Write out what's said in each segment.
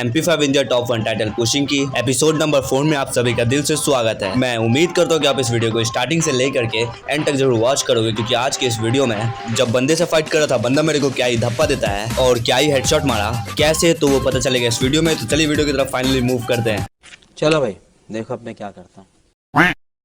MP5 India top 1 title pushing की episode number 4 में आप सभी का दिल से स्वागत है। मैं उम्मीद करता हूँ कि आप इस वीडियो को स्टार्टिंग से लेकर के एंड तक जरूर वॉच करोगे, क्योंकि आज के इस वीडियो में जब बंदे से फाइट कर रहा था बंदा मेरे को क्या ही धप्पा देता है और क्या ही हेडशॉट मारा कैसे, तो वो पता चलेगा इस वीडियो में। तो चलिए वीडियो की तरफ फाइनली मूव करते हैं। चलो भाई देखो अब मैं क्या करता हूँ।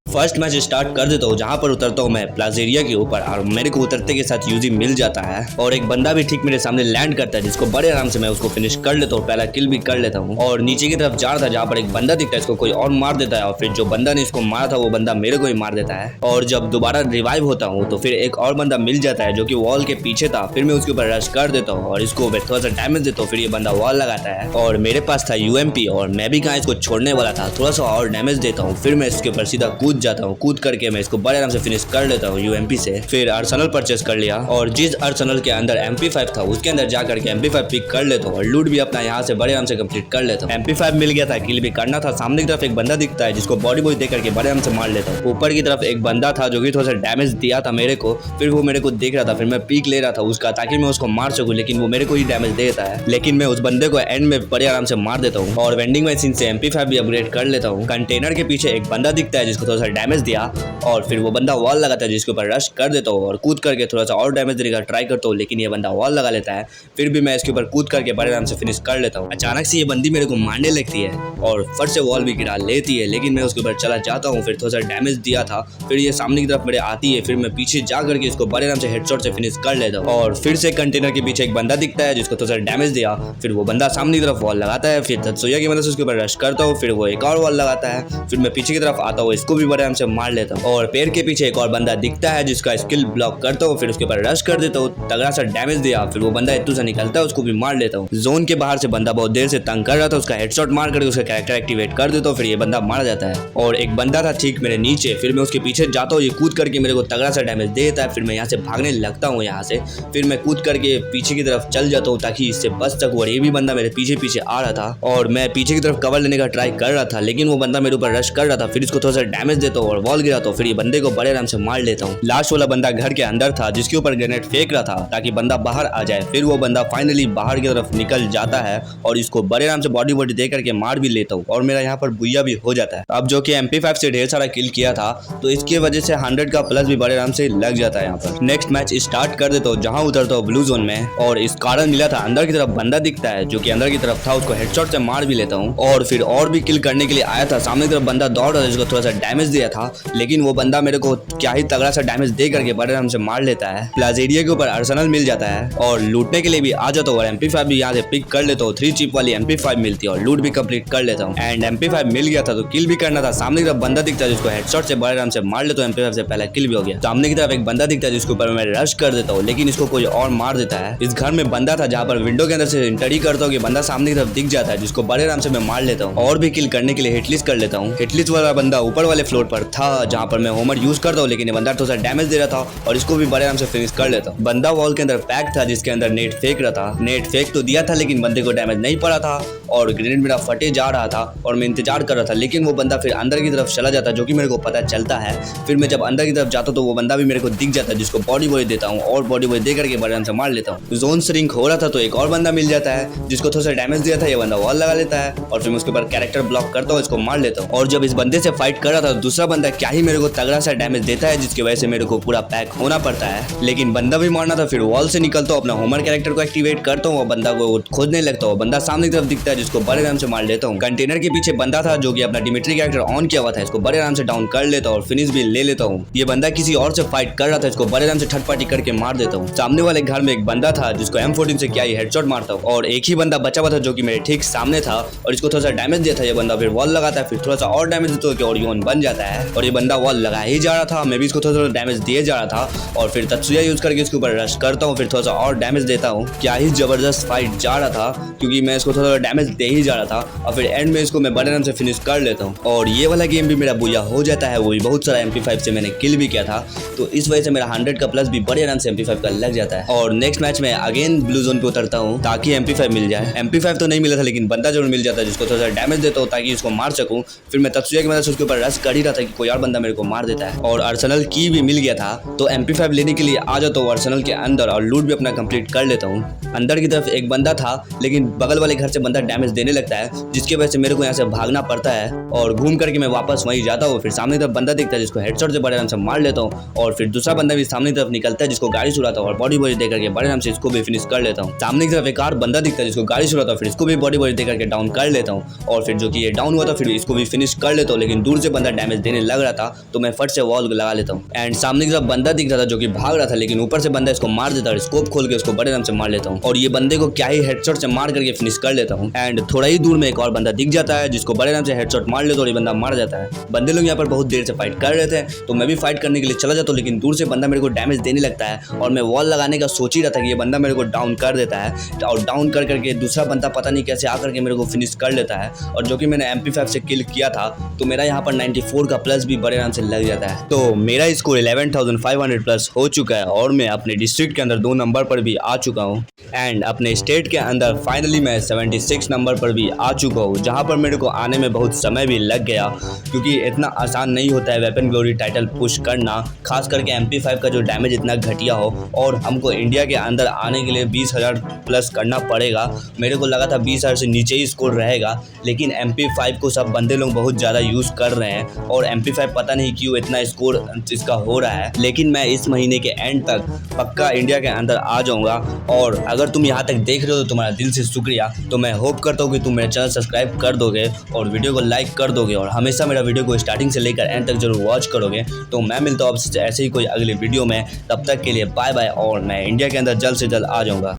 फर्स्ट मैच स्टार्ट कर देता हूँ, जहाँ पर उतरता हूँ मैं प्लाजेरिया के ऊपर और मेरे को उतरते के साथ यूजी मिल जाता है और एक बंदा भी ठीक मेरे सामने लैंड करता है, जिसको बड़े आराम से मैं उसको फिनिश कर लेता हूँ, पहला किल भी कर लेता हूँ। और नीचे की तरफ जा रहा था जहाँ पर एक बंदा दिखता है, इसको कोई और मार देता है और फिर जो बंदा ने इसको मारा था वो बंदा मेरे को ही मार देता है। और जब दोबारा रिवाइव होता हूँ तो फिर एक और बंदा मिल जाता है जो कि वॉल के पीछे था। फिर मैं उसके ऊपर रश कर देता हूँ और इसको थोड़ा सा डैमेज देता हूँ। फिर ये बंदा वॉल लगाता है और मेरे पास था UMP और मैं भी कहाँ इसको छोड़ने वाला था, थोड़ा सा और डैमेज देता हूँ। फिर मैं इसके ऊपर सीधा कूद जाता हूँ, कूद करके मैं इसको बड़े आराम से फिनिश कर लेता हूँ UMP से। फिर आर्सेनल परचेस कर लिया और जिस आर्सेनल के अंदर MP5 था उसके अंदर जा करके MP5 पिक कर लेता हूँ और लूट भी अपना यहाँ से बड़े आराम से कंप्लीट कर लेता हूँ। MP5 मिल गया था, किल भी करना था। सामने की तरफ एक बंदा दिखता है जिसको बॉडी बॉय दे करके बड़े आराम से मार लेता हूँ। ऊपर की तरफ एक बंदा था जो कि थोड़ा सा डैमेज दिया था मेरे को, फिर वो मेरे को देख रहा था, फिर मैं पीक ले रहा था उसका ताकि मैं उसको मार सकूँ, लेकिन वो मेरे को ही डैमेज देता है। लेकिन मैं उस बंदे को एंड में बड़े आराम से मार देता हूँ और वेंडिंग मशीन से MP5 भी अपग्रेड कर लेता हूँ। कंटेनर के पीछे एक बंदा दिखता है जिसको थोड़ा सा डैमेज दिया और फिर वो बंदा वॉल लगाता है जिसके ऊपर रश कर देता हूँ और कूद करके थोड़ा सा और डैमेज देने का ट्राई करता हूँ, लेकिन ये बंदा वॉल लगा लेता है। फिर भी मैं इसके ऊपर कूद करके बड़े आराम से फिनिश कर लेता हूँ। अचानक से ये बंदी मेरे को मारने लगती है और फट से वॉल भी गिरा लेती है, लेकिन मैं उसके ऊपर चला जाता हूँ। फिर थोड़ा सा डैमेज दिया था, फिर ये सामने की तरफ मेरे आती है, फिर मैं पीछे जा करके इसको बड़े आराम से हेडशॉट से फिनिश कर लेता हूँ। और फिर से कंटेनर के पीछे एक बंदा दिखता है जिसको थोड़ा सा डैमेज दिया, फिर वो बंदा सामने की तरफ वॉल लगाता है। फिर तत्सुया की मदद से उसके ऊपर रश करता हूँ, फिर वो एक और वॉल लगाता है, फिर मैं पीछे की तरफ आता हूँ, इसको भी बड़े आराम से मार लेता हूँ। और पैर के पीछे एक और बंदा दिखता है जिसका स्किल ब्लॉक करता हूँ, फिर उसके ऊपर रश कर देता हूँ, तगड़ा सा डैमेज दिया, फिर वो बंदा इतू से निकलता है, उसको भी मार लेता हूँ। जोन के बाहर से बंदा बहुत देर से तंग कर रहा था, उसका हेडशॉट मार करके उसका कैरेक्टर एक्टिवेट कर देता हूँ, फिर ये बंदा मार जाता है। और एक बंदा था ठीक मेरे नीचे, फिर मैं उसके पीछे जाता हूँ, ये कूद करके मेरे को तगड़ा सा डैमेज देता है, फिर मैं यहाँ से भागने लगता हूँ यहाँ से, फिर मैं कूद करके पीछे की तरफ चल जाता हूँ ताकि इससे बच सकूँ। और ये भी बंदा मेरे पीछे पीछे आ रहा था और मैं पीछे की तरफ कवर लेने का ट्राई कर रहा था, लेकिन वो बंदा मेरे ऊपर रश कर रहा था, फिर इसको थोड़ा सा डैमेज देता हूँ और वॉल गिराता हूँ, फिर ये बंदे को बड़े आराम से मार लेता हूँ। लास्ट वाला बंदा घर के अंदर था जिसके ऊपर ग्रेनेड फेंक रहा था ताकि बंदा बाहर आ जाए, फिर वो बंदा फाइनली बाहर की तरफ निकल जाता है और इसको बड़े आराम से बॉडी बॉडी दे करके मार भी लेता हूँ और मेरा यहाँ पर बुया भी हो जाता है। अब जो कि MP5 से ढेर सारा किल किया था तो इसकी वजह से 100 का प्लस भी बड़े आराम से लग जाता है। यहाँ पर नेक्स्ट मैच स्टार्ट कर देता हूँ, जहाँ उतरता हूँ ब्लू जोन में और इस कारण मिला था अंदर की तरफ बंदा दिखता है जो कि अंदर की तरफ था, उसको हेडशॉट से मार भी लेता हूँ और फिर और भी किल करने के लिए आया था। सामने की तरफ बंदा दौड़ रहा था जिसको थोड़ा सा डैमेज दिया था, लेकिन वो बंदा मेरे को क्या ही तगड़ा सा डैमेज दे करके बड़े आराम से मार लेता है। प्लाजेरिया के ऊपर आर्सेनल मिल जाता है और लूटने के लिए भी आ जाता हूँ और MP5 भी यहाँ से पिक कर लेता हूँ। 3 चिप वाली MP5 मिलती है और लूट भी कंप्लीट कर लेता हूँ एंड MP5 मिल गया था तो किल भी करना था। सामने की तरफ बंदा दिखता है जिसको हेडशॉट से बड़े आराम से मार लेता हूँ, MP5 से पहला किल भी हो गया। सामने की तरफ एक बंदा दिखता है जिसके ऊपर मैं रश कर देता हूँ, लेकिन इसको कोई और मार देता है। इस घर में बंदा था जहाँ पर विंडो के अंदर से एंटर ही करता हूँ कि बंदा सामने की तरफ दिख जाता है जिसको बड़े आराम से मैं मार लेता हूँ और भी किल करने के लिए हिटलिस्ट कर लेता हूँ। हिटलिस्ट वाला बंदा ऊपर वाले फ्लोर पर था जहाँ पर मैं होमर यूज करता हूँ, लेकिन ये बंदा थोड़ा सा डैमेज दे रहा था और इसको भी बड़े आराम से फिनिश कर लेता हूँ। बंदा वॉल के अंदर पैक था जिसके अंदर नेट फेंक रहा था, नेट फेंक तो दिया था लेकिन बंदे को डैमेज नहीं पड़ा था और ग्रेनेड मेरा फटे जा रहा था और मैं इंतजार कर रहा था, लेकिन वो बंदा फिर अंदर की तरफ चला जाता जो कि मेरे को पता चलता है। फिर मैं जब अंदर की तरफ जाता तो वो बंदा भी मेरे को दिख जाता है जिसको बॉडी बॉय देता हूँ और बॉडी बॉय दे करके बड़े आराम से मार लेता हूँ। जोन श्रिंक हो रहा था तो एक और बंदा मिल जाता है जिसको थोड़ा सा डैमेज दिया था, ये बंदा वॉल लगा लेता है और फिर मैं उसके ऊपर कैरेक्टर ब्लॉक करता हूँ, इसको मार लेता हूँ। और जब इस बंदे से फाइट कर रहा था दूसरा बंदा क्या ही मेरे को तगड़ा सा डैमेज देता है जिसकी वजह से मेरे को पूरा पैक होना पड़ता है, लेकिन बंदा भी मारना था। फिर वॉल से निकलता हूँ, अपना होमर कैरेक्टर को एक्टिवेट करता हूँ और बंदा को खोजने लगता हूँ। बंदा सामने की तरफ दिखता है जिसको बड़े आराम से मार लेता हूँ। कंटेनर के पीछे बंदा था जो कि अपना डिमिट्री कैरेक्टर ऑन किया हुआ था, इसको बड़े आराम से डाउन कर लेता हूँ और फिनिश भी ले लेता हूँ। ये बंदा किसी और से फाइट कर रहा था, इसको बड़े आराम से थर्ड पार्टी करके मार देता हूँ। सामने वाले घर में एक बंदा था जिसको M14 से क्या ही हेडशॉट मारता हूँ और एक ही बंदा बचा हुआ था जो कि मेरे ठीक सामने था और इसको थोड़ा सा डैमेज दिया था। ये बंदा फिर वॉल लगाता है, फिर थोड़ा सा और डैमेज देता है और योन बन जाता है और ये बंदा वॉल लगा ही जा रहा था, मैं भी इसको थोड़ा थोड़ा डैमेज दिए जा रहा था और फिर तत्सुया यूज करके इसके ऊपर रश करता हूँ, फिर थोड़ा सा और डैमेज देता हूँ। क्या ही जबरदस्त फाइट जा रहा था क्योंकि मैं इसको थोड़ा डैमेज दे ही जा रहा था और फिर एंड में इसको मैं बड़े आराम से फिनिश कर लेता हूँ और ये वाला गेम भी मेरा बुया हो जाता है। वो भी बहुत सारा MP5 से मैंने किल भी किया था तो इस वजह से मेरा 100 का प्लस भी बड़े आराम से MP5 का लग जाता है। और नेक्स्ट मैच में अगेन ब्लू जोन पे उतरता हूँ ताकि MP5 मिल जाए। MP5 तो नहीं मिला था लेकिन बंदा जरूर मिल जाता है जिसको थोड़ा सा डैमेज देता हूँ ताकि इसको मार सकूँ। फिर मैं तत्सुया की मदद से उसके ऊपर रश कर ही रहा था कि कोई और बंदा मेरे को मार देता है। और अर्सेनल की भी मिल गया था, तो MP5 लेने के लिए आ जाता हूँ अर्सेनल के अंदर और लूट भी अपना कंप्लीट कर लेता हूँ। अंदर की तरफ एक बंदा था, लेकिन बगल वाले घर से बंदा डैमेज देने लगता है, जिसकी वजह से मेरे को यहाँ से भागना पड़ता है और घूम करके मैं वापस वहीं जाता हूँ। फिर सामने तरफ बंदा दिखता है जिसको हेडशॉट से बड़े आराम से मार लेता हूँ, और फिर दूसरा बंदा भी सामने तरफ निकलता है जिसको गाड़ी छुड़ाता हूँ और बॉडी दे करके बड़े आराम से इसको भी फिनिश कर लेता हूँ। सामने की तरफ एक और बंदा दिखता है जिसको गाड़ी छुड़ाता हूँ, फिर इसको भी बॉडी दे करके डाउन कर लेता हूँ, और फिर जो कि ये डाउन हुआ था फिर इसको भी फिनिश कर लेता हूँ। लेकिन दूर से बंदा डैमेज देने लग रहा था तो मैं फट से वॉल लगा लेता हूँ। एंड सामने की तरफ बंदा दिख रहा था जो कि भाग रहा था, लेकिन ऊपर से बंदा इसको मार देता है और स्कोप खोल के उसको बड़े आराम से मार लेता हूँ, और ये बंदे को क्या ही हेडशॉट से मार करके फिनिश कर लेता हूँ। एंड थोड़ा ही दूर में एक और बंदा दिख जाता है जिसको बड़े आराम से हेडशॉट मार लेता और ये बंदा मर जाता है। बंदे लोग यहाँ पर बहुत देर से फाइट कर रहे थे, तो मैं भी फाइट करने के लिए चला जाता हूँ, लेकिन दूर से बंदा मेरे को डैमेज देने लगता है और मैं वॉल लगाने का सोच ही रहा था कि ये बंदा मेरे को डाउन कर देता है, और डाउन कर करके दूसरा बंदा पता नहीं कैसे आकर के मेरे को फिनिश कर लेता है। और जो कि मैंने MP5 से किल किया था, तो मेरा यहाँ पर 94 का प्लस भी बड़े आराम से लग जाता है। तो मेरा स्कोर 11,500 प्लस हो चुका है और मैं अपने डिस्ट्रिक्ट के अंदर 2 नंबर पर भी आ चुका हूँ। एंड अपने स्टेट के अंदर फाइनली मैं 76 नंबर पर भी आ चुका हूँ, जहाँ पर मेरे को आने में बहुत समय भी लग गया, क्योंकि इतना आसान नहीं होता है वेपन ग्लोरी टाइटल पुश करना, खास करके MP5 का जो डैमेज इतना घटिया हो, और हमको इंडिया के अंदर आने के लिए 20,000 प्लस करना पड़ेगा। मेरे को लगा था 20,000 से नीचे ही स्कोर रहेगा, लेकिन MP5 को सब बंदे लोग बहुत ज़्यादा यूज़ कर रहे हैं और MP5 पता नहीं क्यों इतना स्कोर इसका हो रहा है। लेकिन मैं इस महीने के एंड तक पक्का इंडिया के अंदर आ जाऊँगा, और अगर तुम यहाँ तक देख रहे हो तो तुम्हारा दिल से शुक्रिया। तो मैं होप करता हूँ कि तुम मेरे चैनल सब्सक्राइब कर दोगे और वीडियो को लाइक कर दोगे, और हमेशा मेरा वीडियो को स्टार्टिंग से लेकर एंड तक जरूर वॉच करोगे। तो मैं मिलता हूँ आपसे ऐसे ही कोई अगले वीडियो में, तब तक के लिए बाय बाय, और मैं इंडिया के अंदर जल्द से जल्द आ जाऊँगा।